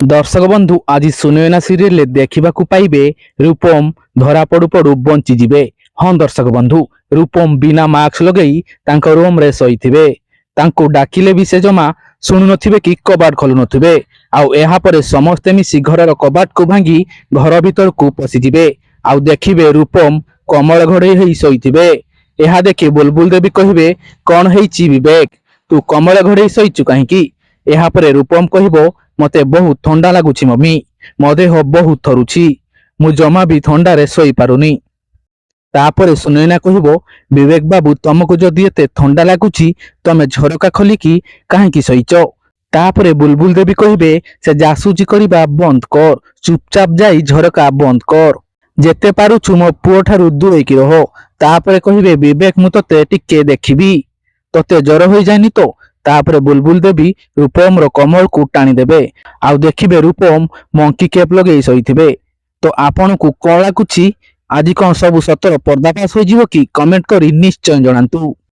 दर्शक बंधु आज सुनैना सीरियल देखा पाइबे रूपम धरा पड़ू पड़ू बंचीजे। हाँ दर्शक बंधु, रूपम बिना मास्क लगई रूम रे शोइथिबे। तांको डाकिले भी से जमा शुणु नथिबे कि कबाट खोलु नथिबे। आउ एहा परे समस्ते मिसी घरर कबाट को भांगी घर भीतर को पशिजिबे। आउ देखिबे रूपम कमल घोड़े होई शोइथिबे। एहा देखि बुलबुल देवी कहिबे, कौन हेइची विवेक, तू कमल घोड़े शोइचु काहींकी? एहा परे रूपम कहिबो, मते बहुत ठंडा लगुची मम्मी, मो देह बहुत थरुची, मु जमा भी ठंडारे शोई पारुनी। तापरे सुनैना कहिबो, विवेक बाबू तुमको जदि एते ठंडा लगुची तमे झरका खोलिकी काहेकी शोइच? तापरे बुलबुल देवी कहिबे, से जासूजी करिबा बंद कर, चुपचाप जाई झरका बंद कर, जेते पारुछु मो पुओ ठारू दूरेकी रह। तापरे कहिबे, विवेक मु तते टिके देखिबी, तते जर होई जानी तो? तापरे बुलबुल देवी रूपम रो कमल को टाणी देबे। आउ देखिबे रूपम मंकी कैप लगे शोइथिबे। तो आपण को कौन लगुची? आज कौन सब सतर पर्दाफाश हो कि? कमेंट करी निश्चय जणांतु।